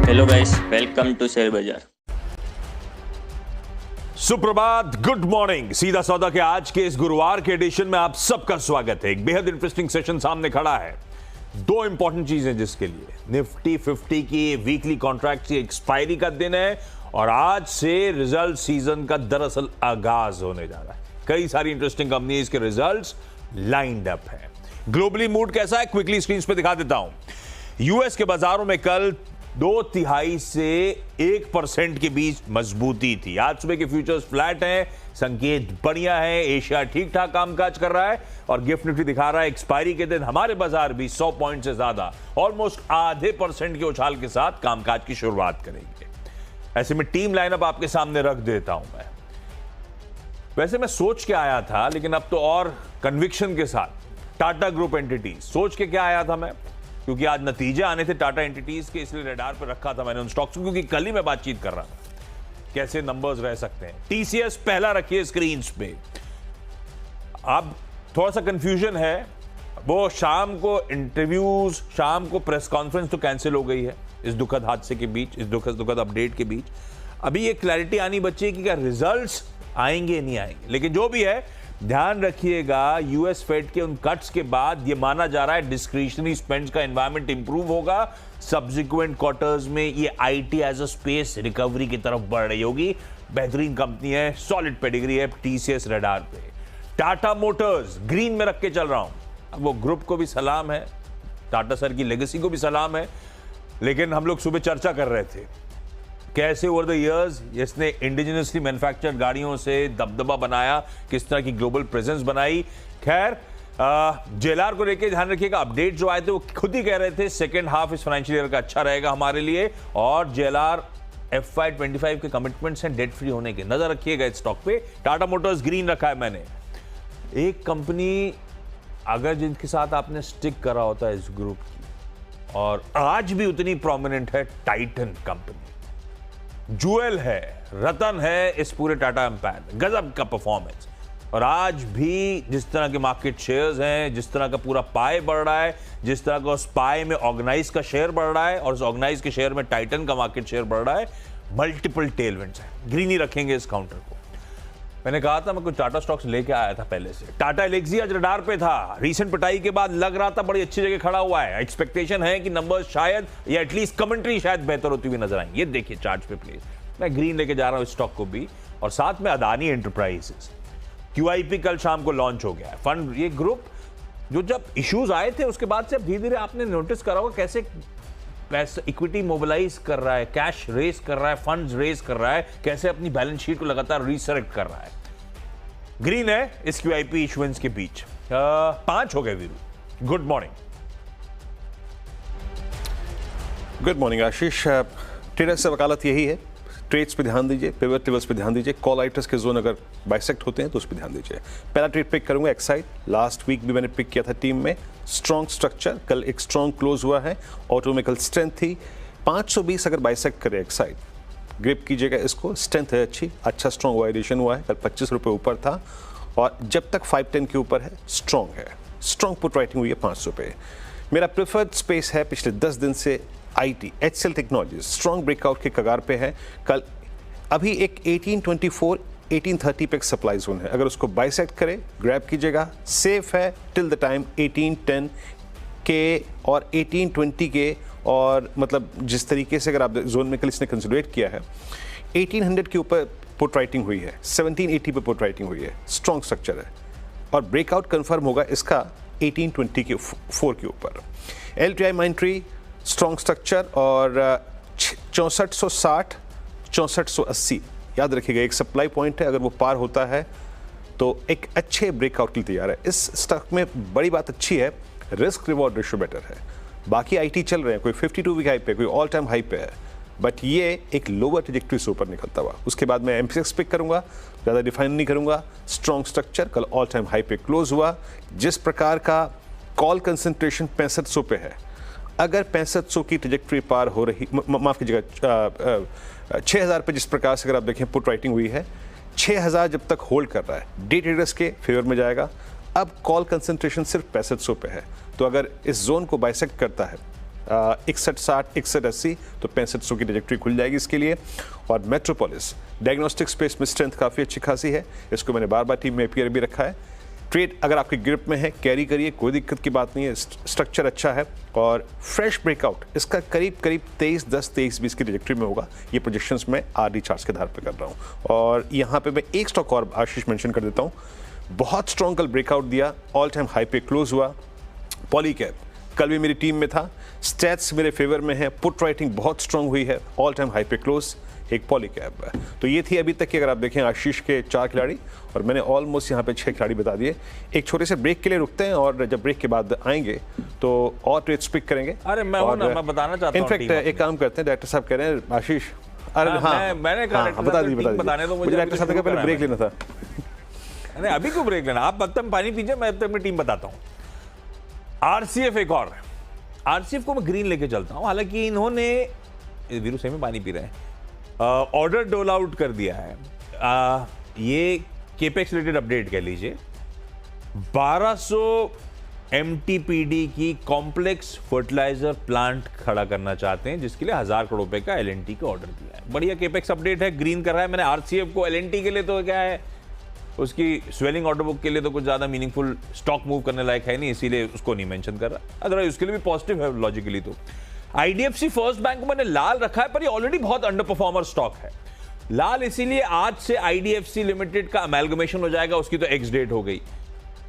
Hello guys, welcome to share बाजार। सुप्रभात, good morning. सीधा सौदा के आज के इस गुरुवार के एडिशन में आप सबका स्वागत है। एक बेहद इंटरेस्टिंग सेशन सामने खड़ा है। दो इंपॉर्टेंट चीजें जिसके लिए निफ्टी 50 की वीकली कॉन्ट्रैक्ट की एक्सपायरी का दिन है और आज से रिजल्ट सीजन का दरअसल आगाज होने जा रहा है। कई सारी इंटरेस्टिंग कंपनीज के रिजल्ट्स लाइंड अप है। ग्लोबली मूड कैसा है क्विकली स्क्रीन पे दिखा देता हूं। यूएस के बाजारों में कल 2/3 से 1% के बीच मजबूती थी। आज सुबह के फ्यूचर्स फ्लैट हैं, संकेत बढ़िया है। एशिया ठीक ठाक कामकाज कर रहा है और गिफ्ट निफ्टी दिखा रहा है एक्सपायरी के दिन हमारे बाजार भी 100 पॉइंट से ज्यादा, ऑलमोस्ट आधे % के उछाल के साथ कामकाज की शुरुआत करेंगे। ऐसे में टीम लाइनअप आपके सामने रख देता हूं मैं। वैसे मैं सोच के आया था, लेकिन अब तो और कन्विक्शन के साथ टाटा ग्रुप एंटिटी सोच के क्या आया था मैं, क्योंकि आज नतीजे आने थे टाटा एंटिटीज के, इसलिए रडार पर रखा था मैंने उन स्टॉक्स को, क्योंकि कल ही मैं बातचीत कर रहा था कैसे नंबर्स रह सकते हैं। टीसीएस पहला रखिए स्क्रीन पे। अब थोड़ा सा कंफ्यूजन है, वो शाम को इंटरव्यूज, शाम को प्रेस कॉन्फ्रेंस तो कैंसिल हो गई है इस दुखद हादसे के बीच, इस दुखद अपडेट के बीच। अभी ये क्लैरिटी आनी बची है कि क्या रिजल्ट्स आएंगे नहीं आएंगे। लेकिन जो भी है, ध्यान रखिएगा यूएस फेड के उन कट्स के बाद ये माना जा रहा है डिस्क्रिशनरी स्पेंड्स का एनवायरनमेंट इंप्रूव होगा। सब्सिक्वेंट क्वार्टर्स में ये IT as a space recovery की तरफ बढ़ रही होगी। बेहतरीन कंपनी है, सॉलिड पेडिग्री है टीसीएस रडार पे। टाटा मोटर्स ग्रीन में रख के चल रहा हूं। अब वो ग्रुप को भी सलाम है, टाटा सर की लेगेसी को भी सलाम है, लेकिन हम लोग सुबह चर्चा कर रहे थे कैसे ओवर द इयर्स इसने इंडिजिनसली मैन्युफैक्चर्ड गाड़ियों से दबदबा बनाया, किस तरह की ग्लोबल प्रेजेंस बनाई। खैर, जेएलआर को लेके ध्यान रखिएगा, अपडेट जो आए थे वो खुद ही कह रहे थे सेकेंड हाफ इस फाइनेंशियल ईयर का अच्छा रहेगा हमारे लिए, और जेएलआर FY25 के कमिटमेंट्स हैं डेट फ्री होने के। नजर रखिएगा इस स्टॉक पे। टाटा मोटर्स ग्रीन रखा है मैंने। एक कंपनी अगर जिनके साथ आपने स्टिक करा होता है इस ग्रुप की और आज भी उतनी प्रोमिनेंट है, टाइटन कंपनी ज्वेल है, रतन है इस पूरे टाटा एम्पायर में। गजब का परफॉर्मेंस। और आज भी जिस तरह के मार्केट शेयर्स हैं, जिस तरह का पूरा पाए बढ़ रहा है, जिस तरह का उस पाए में ऑर्गेनाइज का शेयर बढ़ रहा है और उस ऑर्गेनाइज के शेयर में टाइटन का मार्केट शेयर बढ़ रहा है, मल्टीपल टेलविंड्स हैं। ग्रीन ही रखेंगे इस काउंटर को। मैंने कहा था मैं कुछ टाटा स्टॉक्स लेके आया था पहले से। टाटा एलेक्सी आज रडार पे था, रीसेंट पिटाई के बाद लग रहा था बड़ी अच्छी जगह खड़ा हुआ है। एक्सपेक्टेशन है कि नंबर्स शायद या एटलीस्ट कमेंट्री शायद बेहतर होती हुई नजर आएंगे। ये देखिए चार्ट पे प्लीज। मैं ग्रीन लेके जा रहा हूं इस स्टॉक को भी, और साथ में अदानी एंटरप्राइजेस। QIP कल शाम को लॉन्च हो गया है। फंड, ये ग्रुप जो जब इश्यूज आए थे उसके बाद से अब धीरे धीरे आपने नोटिस करा होगा कैसे पैसा इक्विटी मोबिलाइज कर रहा है, कैश रेस कर रहा है, फंड्स रेस कर रहा है, कैसे अपनी बैलेंस शीट को लगातार रीसेलेक्ट कर रहा है। ग्रीन है इस QIP इश्यूएंस के बीच। 5 हो गए Veeru. Good morning. Good morning Ashish. Trader से वकालत यही है, ट्रेड्स पे ध्यान दीजिए, पिवट टेबल्स पे ध्यान दीजिए, कॉल आइटर्स के जोन अगर बाइसेक्ट होते हैं तो उस पर ध्यान दीजिए। पहला ट्रेड पिक करूंगा एक्साइड। लास्ट वीक भी मैंने पिक किया था टीम में। स्ट्रॉन्ग स्ट्रक्चर, कल एक स्ट्रॉन्ग क्लोज हुआ है। ऑटो में कल स्ट्रेंथ थी। 520 अगर बाइसेक्ट करे एक्साइड, ग्रिप कीजिएगा इसको। स्ट्रेंथ है अच्छी, अच्छा स्ट्रॉन्ग वाइडेशन हुआ है। कल 25 रुपये ऊपर था और जब तक 510 के ऊपर है स्ट्रॉन्ग है। स्ट्रॉन्ग पुट राइटिंग हुई है 500 पे। मेरा प्रेफर्ड स्पेस है पिछले 10 दिन से IT, HCL technologies strong breakout के कगार पे है। कल अभी एक 1824 1830 पे एक सप्लाई जोन है, अगर उसको बाइसेक्ट करे ग्रैब कीजिएगा। सेफ है टिल द टाइम 1810 के और 1820 के, और मतलब जिस तरीके से अगर आप जोन में कल इसने कंसिडरेट किया है 1800 के ऊपर पुट राइटिंग हुई है, 1780 पे पुट राइटिंग हुई है। स्ट्रॉन्ग स्ट्रक्चर है और ब्रेकआउट कंफर्म होगा इसका 1820 के 4 के ऊपर। LTI माइंट्री स्ट्रॉन्ग स्ट्रक्चर और 6460 6480 याद रखिएगा एक सप्लाई पॉइंट है, अगर वो पार होता है तो एक अच्छे ब्रेकआउट के लिए तैयार है। इस स्टॉक में बड़ी बात अच्छी है, रिस्क रिवॉर्ड रेशियो बेटर है। बाकी IT चल रहे हैं, कोई 52 वीक हाई पे, कोई ऑल टाइम हाई पे है, बट ये एक लोअर ट्रैजेक्टरी से ऊपर निकलता हुआ। उसके बाद मैं MCX पिक करूंगा, ज़्यादा डिफाइन नहीं करूंगा। स्ट्रॉन्ग स्ट्रक्चर, कल ऑल टाइम हाई पे क्लोज हुआ। जिस प्रकार का कॉल कंसंट्रेशन 6500 पे है, अगर 6500 की ट्रैजेक्टरी पार हो रही, माफ कीजिएगा 6000 पे जिस प्रकार से अगर आप देखें पुट राइटिंग हुई है, 6000 जब तक होल्ड कर रहा है डे ट्रेडर्स के फेवर में जाएगा। अब कॉल कंसंट्रेशन सिर्फ 6500 पे है, तो अगर इस जोन को बाइसेक्ट करता है 61.60 61.80 तो 6500 की ट्रैजेक्टरी खुल जाएगी इसके लिए। और मेट्रोपोलिस डायग्नोस्टिक स्पेस में स्ट्रेंथ काफ़ी अच्छी खासी है, इसको मैंने बार बार टीम में अपीयर भी रखा है। ट्रेड अगर आपके ग्रिप में है कैरी करिए, कोई दिक्कत की बात नहीं है, स्ट्रक्चर अच्छा है और फ्रेश ब्रेकआउट इसका करीब 23-10 23-20 की ट्रैजेक्टरी में होगा। ये प्रोजेक्शंस मैं आरडी चार्ट्स के आधार पर कर रहा हूँ। और यहाँ पे मैं एक स्टॉक और आशीष मेंशन कर देता हूँ, बहुत स्ट्रॉन्ग कल ब्रेकआउट दिया, ऑल टाइम हाई पे क्लोज हुआ। पॉलीकैब कल भी मेरी टीम में था, स्टैट्स मेरे फेवर में है, पुट राइटिंग बहुत स्ट्रॉन्ग हुई है, ऑल टाइम हाई पे क्लोज एक पॉलीकैब है। तो ये थी अभी तक की अगर आप देखें आशीष के 4 खिलाड़ी और मैंने ऑलमोस्ट यहाँ पे 6 खिलाड़ी बता दिए। एक छोटे से ब्रेक के लिए रुकते हैं और जब ब्रेक के बाद आएंगे तो और ट्रेड्स पिक करेंगे। अरे मैं बताना चाहता हूँ, इनफैक्ट एक काम करते हैं, डायरेक्टर साहब कह रहे हैं आशीष, अरे मैंने कहा बता दीजिए मुझे डायरेक्टर साहब का पहले ब्रेक लेना था। नहीं अभी क्यों ब्रेक लेना, आप तब पानी पीजिए, मैं अब तक अपनी टीम बताता हूँ। आरसीएफ एक और, आरसीएफ को मैं ग्रीन लेके चलता हूँ, हालांकि इन्होंने वीरू सही में पानी पी रहे हैं, ऑर्डर डोल आउट कर दिया है। ये केपेक्स रिलेटेड अपडेट कह लीजिए, 1200 एमटीपीडी की कॉम्प्लेक्स फर्टिलाइजर प्लांट खड़ा करना चाहते हैं, जिसके लिए 1000 करोड़ रुपए का एलएनटी का ऑर्डर दिया है। बढ़िया केपेक्स अपडेट है, ग्रीन कर रहा है। मैंने आरसीएफ को एलएनटी के लिए तो क्या है, उसकी स्वेलिंग ऑर्डर बुक के लिए तो कुछ ज्यादा मीनिंगफुल स्टॉक मूव करने लायक है नहीं, इसीलिए उसको नहीं मेंशन कर रहा। अदरवाइज उसके लिए भी पॉजिटिव है लॉजिकली। तो आईडीएफसी फर्स्ट बैंक को मैंने लाल रखा है, पर ये ऑलरेडी बहुत अंडर परफॉर्मर स्टॉक है। लाल इसीलिए आज से आईडीएफसी लिमिटेड का अमेलगमेशन हो जाएगा, उसकी तो एक्स डेट हो गई।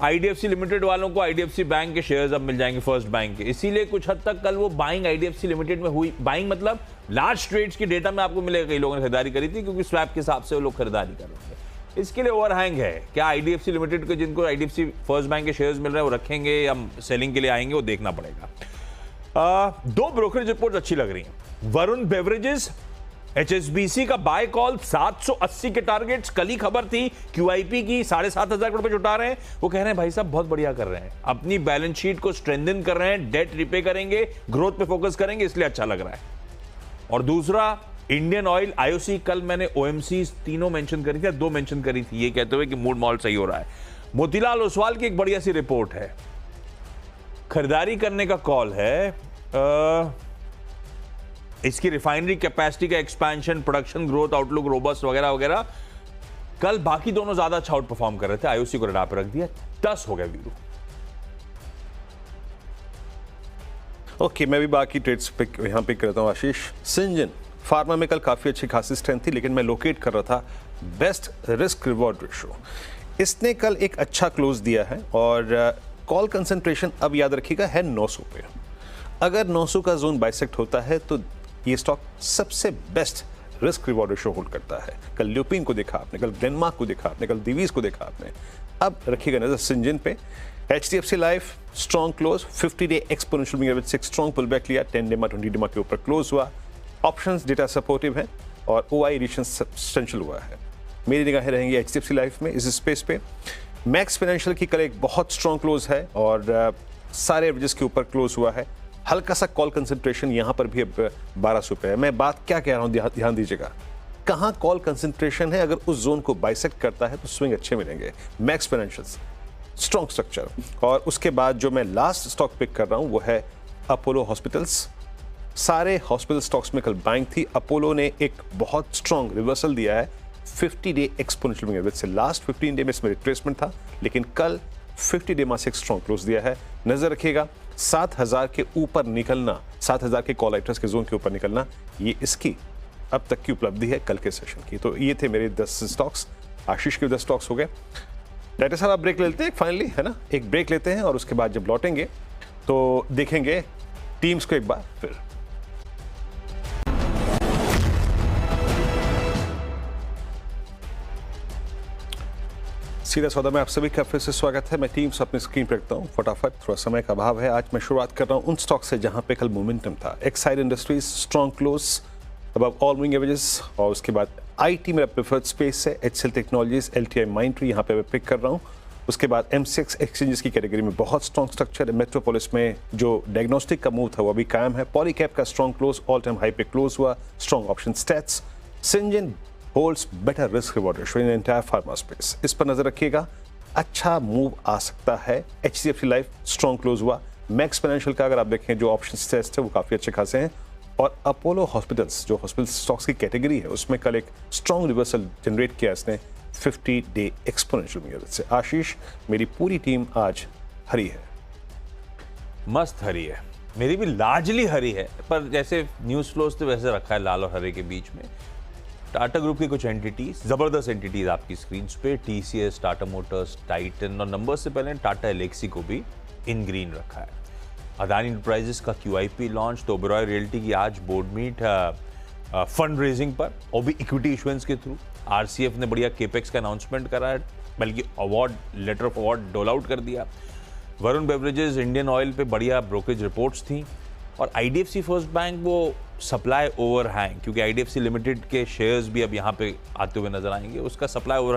आईडीएफसी लिमिटेड वालों को आईडीएफसी बैंक के शेयर्स अब मिल जाएंगे फर्स्ट बैंक के, इसीलिए कुछ हद तक कल वो बाइंग आईडीएफसी लिमिटेड में हुई। बाइंग मतलब लार्ज ट्रेड्स की डेटा में आपको मिलेगा, कई लोगों ने खरीदारी करी थी क्योंकि स्वैप के हिसाब से वो लोग खरीदारी कर रहे थे। इसके लिए ओवरहैंग है, क्या आईडीएफसी लिमिटेड के जिनको आईडीएफसी फर्स्ट बैंक के शेयर्स मिल रहे हैं वो रखेंगे या सेलिंग के लिए आएंगे, वो देखना पड़ेगा। 2 ब्रोकरेज रिपोर्ट अच्छी लग रही हैं। वरुण बेवरेजेस एचएसबीसी का बाय कॉल 780 के टारगेट्स, कल ही खबर थी क्यूआईपी की 7,500 करोड़ रुपए जुटा रहे हैं। वो कह रहे हैं भाई साहब बहुत बढ़िया कर रहे हैं, अपनी बैलेंस शीट को स्ट्रेंथन कर रहे हैं, डेट रिपे करेंगे, ग्रोथ पे फोकस करेंगे, इसलिए अच्छा लग रहा है। और दूसरा इंडियन ऑयल, आईओसी, कल मैंने ओएमसी तीनों मेंशन करी थी, 2 मेंशन करी थी, ये कहते हुए कि मूड मॉल सही हो रहा है। मोतीलाल ओसवाल की एक बढ़िया सी रिपोर्ट है, खरीदारी करने का कॉल है, इसकी रिफाइनरी कैपेसिटी का expansion, production growth outlook robust वगैरह वगैरह। कल बाकी दोनों ज्यादा अच्छा आउट परफॉर्म कर रहे थे, आईओसी को रडार पर रख दिया, 10 हो गया वीरू। ओके, मैं भी बाकी ट्रेड्स पिक यहाँ पिक करता हूँ आशीष। सिंजन फार्मा में कल काफ़ी अच्छी खासी स्ट्रेंथ थी, लेकिन मैं लोकेट कर रहा था बेस्ट रिस्क रिवॉर्ड रेशो। इसने कल एक अच्छा क्लोज दिया है और कॉल कंसंट्रेशन अब याद रखिएगा है 900 पे। अगर 900 का जोन बाइसेक्ट होता है तो ये स्टॉक सबसे best risk reward ratio hold करता है। कल ल्यूपिन को देखा आपने, कल डेनमार्क को देखा आपने, कल दिवीज को देखा आपने। अब रखिएगा नजर सिंजन पे। HDFC life strong close, 50 day exponential moving average से स्ट्रॉन्ग पुल बैक लिया, 10 डे 20 डे के ऊपर क्लोज हुआ। ऑप्शंस डेटा सपोर्टिव है और ओआई एडिशन सब्सटेंशियल हुआ है। मेरी निगाहें रहेंगी एचडीएफसी लाइफ में इस स्पेस पे। मैक्स फाइनेंशियल की कल एक बहुत स्ट्रॉन्ग क्लोज है और सारे एवरेजेस के ऊपर क्लोज हुआ है। हल्का सा कॉल कंसंट्रेशन यहाँ पर भी अब 1200 पे है। मैं बात क्या कह रहा हूँ ध्यान दीजिएगा, कहाँ कॉल कंसंट्रेशन है, अगर उस जोन को बाइसेक्ट करता है तो स्विंग अच्छे मिलेंगे। Max financials strong structure. और उसके बाद जो मैं लास्ट स्टॉक पिक कर रहा हूँ वो है अपोलो हॉस्पिटल्स। सारे हॉस्पिटल स्टॉक्स में कल बाइंग थी, अपोलो ने एक बहुत स्ट्रॉन्ग रिवर्सल दिया है 50 डे एक्सपोनेंशियल मूविंग एवरेज से। लास्ट 15 डे में इसमें रिट्रेसमेंट था, लेकिन कल 50 डे मासिक स्ट्रॉन्ग क्लोज दिया है। नजर रखिएगा 7000 के ऊपर निकलना, 7000 के कॉल राइटर्स के जोन के ऊपर निकलना, ये इसकी अब तक की उपलब्धि है कल के सेशन की। तो ये थे मेरे 10 स्टॉक्स, आशीष के 10 स्टॉक्स हो गए। डायरेक्टर साहब आप ब्रेक लेते हैं फाइनली, है ना, एक ब्रेक लेते हैं और उसके बाद जब लौटेंगे तो देखेंगे टीम्स को एक बार फिर। सीधा सौदा में आप सभी का फिर से स्वागत है। मैं टीम्स अपनी स्क्रीन पर रखता हूँ फटाफट, थोड़ा समय का अभाव है। आज मैं शुरुआत कर रहा हूँ उन स्टॉक से जहां पे कल मोमेंटम था। Exide industries strong close above all moving averages, और उसके बाद आईटी मेरा प्रेफर्ड स्पेस है। एचसीएल टेक्नोलॉजीज, एलटीआई माइंट्री यहाँ पे मैं पिक कर रहा हूँ। उसके बाद एमसीएक्स एक्सचेंजेस की कैटेगरी में बहुत स्ट्रॉन्ग स्ट्रक्चर है। मेट्रोपोलिस में जो डायग्नोस्टिक का मूव था वो अभी कायम है। पॉलीकैप का strong close, all time high पे क्लोज हुआ, strong option stats. Syngene holds better risk reward ratio in entire pharma space, इस पर नजर रखिएगा। अच्छा मूव आ सकता है। एचडीएफसी लाइफ स्ट्रॉन्ग क्लोज हुआ, मैक्स फाइनेंशियल का अगर आप देखें जो ऑप्शन टेस्ट है वो काफ़ी अच्छे खासे हैं, और अपोलो हॉस्पिटल्स जो हॉस्पिटल स्टॉक्स की कैटेगरी है उसमें कल एक स्ट्रॉन्ग रिवर्सल जनरेट किया इसने 50-डे एक्सपोनेंशियल की मदद से। आशीष, मेरी पूरी टीम आज हरी है। मस्त हरी है, मेरी भी लार्जली हरी है, पर जैसे न्यूज़ फ्लोज तो वैसे रखा है लाल और हरे के बीच में। टाटा ग्रुप की कुछ एंटिटीज, जबरदस्त एंटिटीज आपकी स्क्रीन पे, TCS, टाटा मोटर्स, टाइटन, और नंबर से पहले टाटा एलेक्सी को भी इन ग्रीन रखा है। अदानी इंटरप्राइजेस का QIP लॉन्च, तो ओबेरॉय रियल्टी की आज बोर्ड मीट फंड रेजिंग पर, और भी इक्विटी इशुएंस के थ्रू। RCF ने बढ़िया केपेक्स का अनाउंसमेंट करा है, बल्कि अवार्ड लेटर ऑफ अवार्ड डोल आउट कर दिया। वरुण बेवरेजेस, इंडियन ऑयल पे बढ़िया ब्रोकरेज रिपोर्ट्स थी, और IDFC फर्स्ट बैंक वो सप्लाई ओवरहैंग, क्योंकि IDFC लिमिटेड के शेयर्स भी अब यहाँ पे आते हुए नजर आएंगे, उसका सप्लाई ओवरहैंग